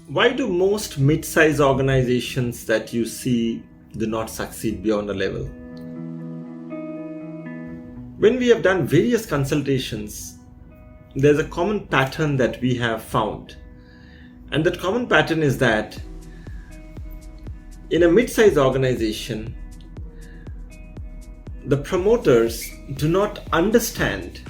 Why do most mid-size organizations that you see do not succeed beyond a level? When we have done various consultations, there's a common pattern that we have found. And that common pattern is that in a mid-size organization, the promoters do not understand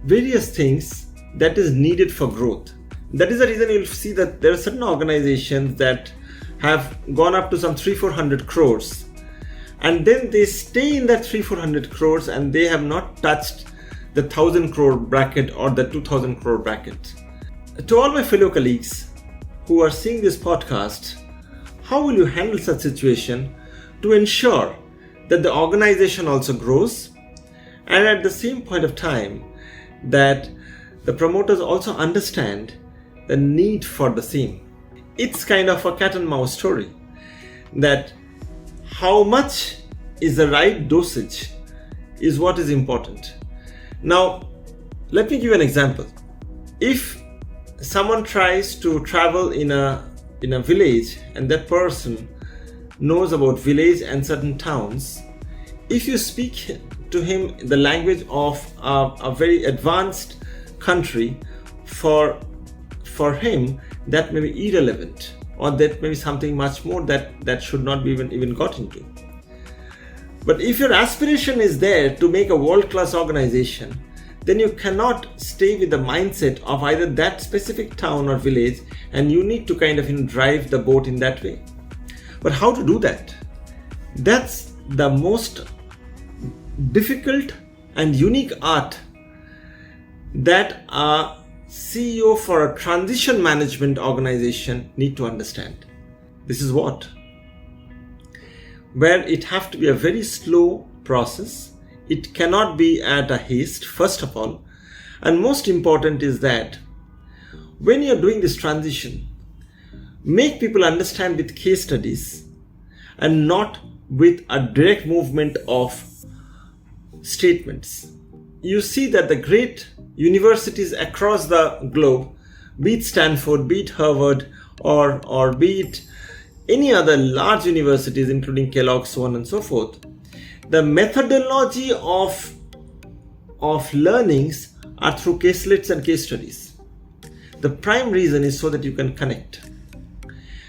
various things that is needed for growth. That is the reason you'll see that there are certain organizations that have gone up to some 300-400 crores, and then they stay in that 300-400 crores and they have not touched the 1,000 crore bracket or the 2,000 crore bracket. To all my fellow colleagues who are seeing this podcast, how will you handle such situation to ensure that the organization also grows, and at the same point of time that the promoters also understand the need for the same? It's kind of a cat and mouse story, that how much is the right dosage is what is important. Now, let me give you an example. If someone tries to travel in a village and that person knows about village and certain towns, if you speak to him the language of a very advanced country, for him that may be irrelevant, or that may be something much more that should not be even got into. But if your aspiration is there to make a world-class organization, then you cannot stay with the mindset of either that specific town or village, and you need to kind of drive the boat in that way. But how to do that? That's the most difficult and unique art that a CEO for a transition management organization need to understand. This is what? Where it have to be a very slow process. It cannot be at a haste, first of all. And most important is that when you're doing this transition, make people understand with case studies and not with a direct movement of statements. You see that the great universities across the globe, be it Stanford, be it Harvard, or be it any other large universities, including Kellogg, so on and so forth, the methodology of learnings are through caselets and case studies. The prime reason is so that you can connect.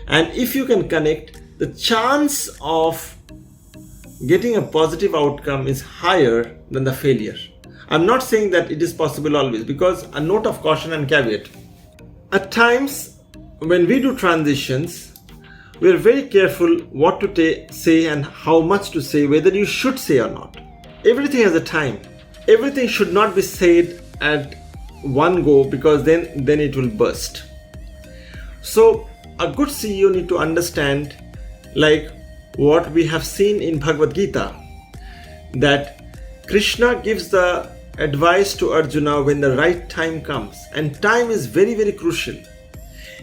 And if you can connect, the chance of getting a positive outcome is higher than the failure. I'm not saying that it is possible always, because a note of caution and caveat. At times, when we do transitions, we are very careful what to say and how much to say, whether you should say or not. Everything has a time. Everything should not be said at one go, because then it will burst. So a good CEO need to understand, like what we have seen in Bhagavad Gita, that Krishna gives the advice to Arjuna when the right time comes, and time is very, very crucial.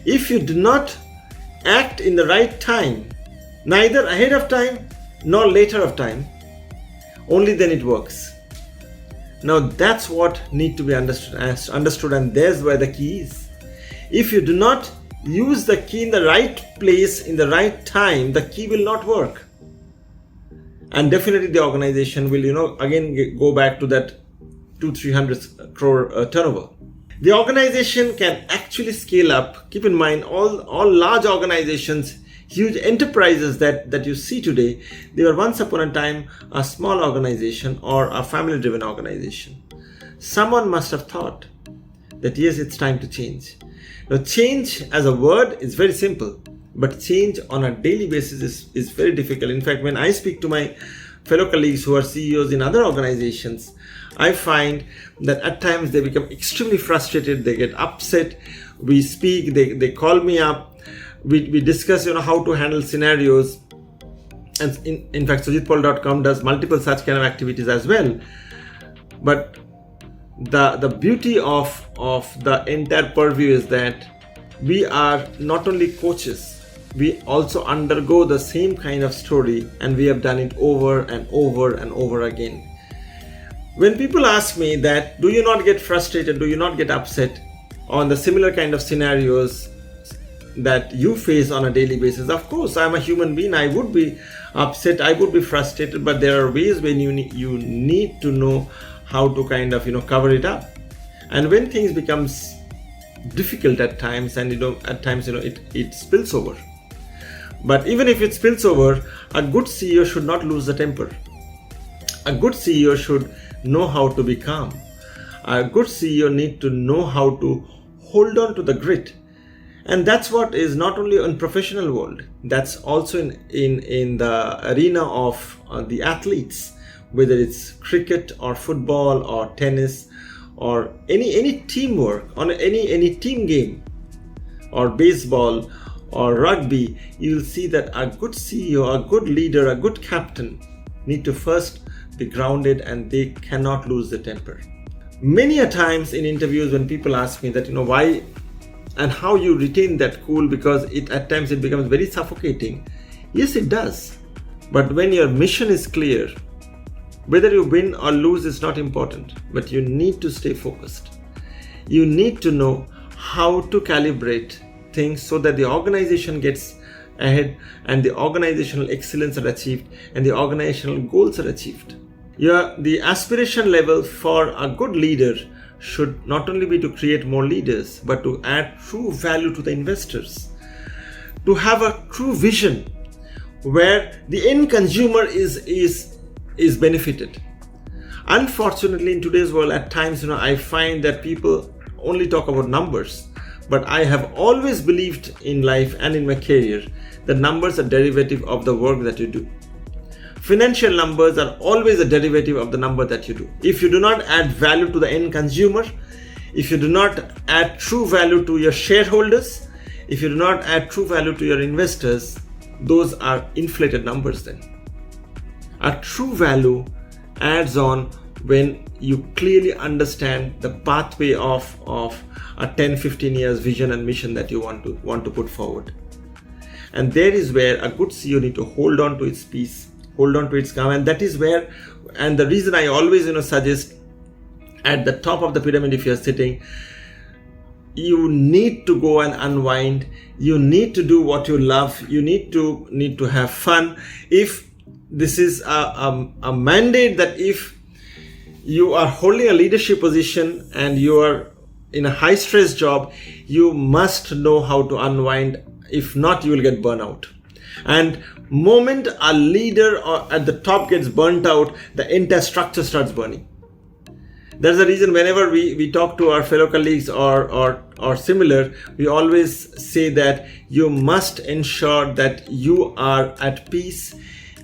If you do not act in the right time, neither ahead of time nor later of time, only then it works. Now that's what need to be understood, and there's where the key is. If you do not use the key in the right place in the right time, the key will not work, and definitely the organization will again go back to that 200-300 crore turnover. The organization can actually scale up. Keep in mind, all large organizations, huge enterprises that you see today, they were once upon a time a small organization or a family-driven organization. Someone must have thought that yes, it's time to change. Now, change as a word is very simple, but change on a daily basis is very difficult. In fact, when I speak to my fellow colleagues who are CEOs in other organizations, I find that at times they become extremely frustrated, they get upset, we speak, they call me up, we discuss how to handle scenarios, and in fact SujitPaul.com does multiple such kind of activities as well. But the beauty of the entire purview is that we are not only coaches, we also undergo the same kind of story, and we have done it over and over and over again. When people ask me that, do you not get frustrated, do you not get upset on the similar kind of scenarios that you face on a daily basis. Of course, I'm a human being. I would be upset, I would be frustrated, but there are ways when you need to know how to kind of cover it up. And when things becomes difficult at times, and at times it spills over. But even if it spills over, a good CEO should not lose the temper. A good CEO should know how to be calm. A good CEO need to know how to hold on to the grit. And that's what is not only in professional world, that's also in the arena of the athletes, whether it's cricket or football or tennis or any teamwork, on any team game or baseball or rugby. You'll see that a good CEO, a good leader, a good captain need to first be grounded, and they cannot lose the temper. Many a times in interviews when people ask me that why and how you retain that cool, because at times it becomes very suffocating. Yes, it does. But when your mission is clear, whether you win or lose is not important, but you need to stay focused. You need to know how to calibrate things so that the organization gets ahead and the organizational excellence are achieved and the organizational goals are achieved. The aspiration level for a good leader should not only be to create more leaders, but to add true value to the investors, to have a true vision where the end consumer is benefited. Unfortunately, in today's world, at times, I find that people only talk about numbers, but I have always believed in life and in my career that numbers are derivative of the work that you do. Financial numbers are always a derivative of the number that you do. If you do not add value to the end consumer, if you do not add true value to your shareholders, if you do not add true value to your investors, those are inflated numbers then. A true value adds on when you clearly understand the pathway of a 10-15 years vision and mission that you want to put forward. And there is where a good CEO need to hold on to its peace, hold on to its calm. And that is where, and the reason I always suggest at the top of the pyramid, if you're sitting, you need to go and unwind. You need to do what you love. You need to have fun. If this is a mandate that if you are holding a leadership position and you are in a high stress job, you must know how to unwind. If not, you will get burnout. And moment a leader at the top gets burnt out, the entire structure starts burning. That's the reason whenever we talk to our fellow colleagues or similar, we always say that you must ensure that you are at peace,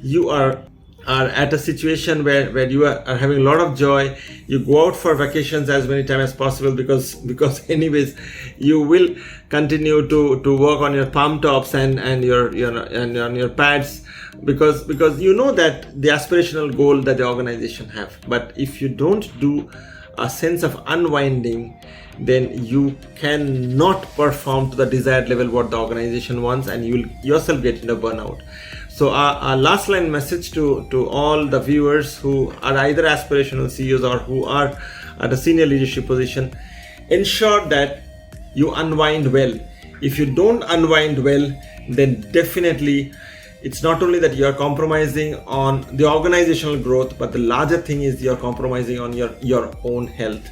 you are at a situation where you are having a lot of joy. You go out for vacations as many times as possible because anyways you will continue to work on your palm tops and your pads because you know that the aspirational goal that the organization have. But if you don't do a sense of unwinding, then you cannot perform to the desired level what the organization wants, and you will yourself get into burnout. So our last line message to all the viewers who are either aspirational CEOs or who are at a senior leadership position, ensure that you unwind well. If you don't unwind well, then definitely it's not only that you're compromising on the organizational growth, but the larger thing is you're compromising on your own health.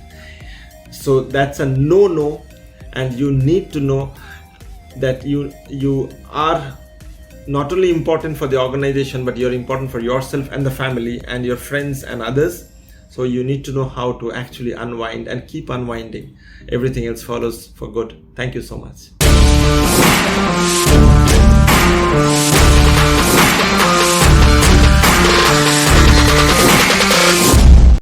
So that's a no, and you need to know that you are not only important for the organization, but you're important for yourself and the family and your friends and others. So you need to know how to actually unwind and keep unwinding. Everything else follows for good. Thank you so much.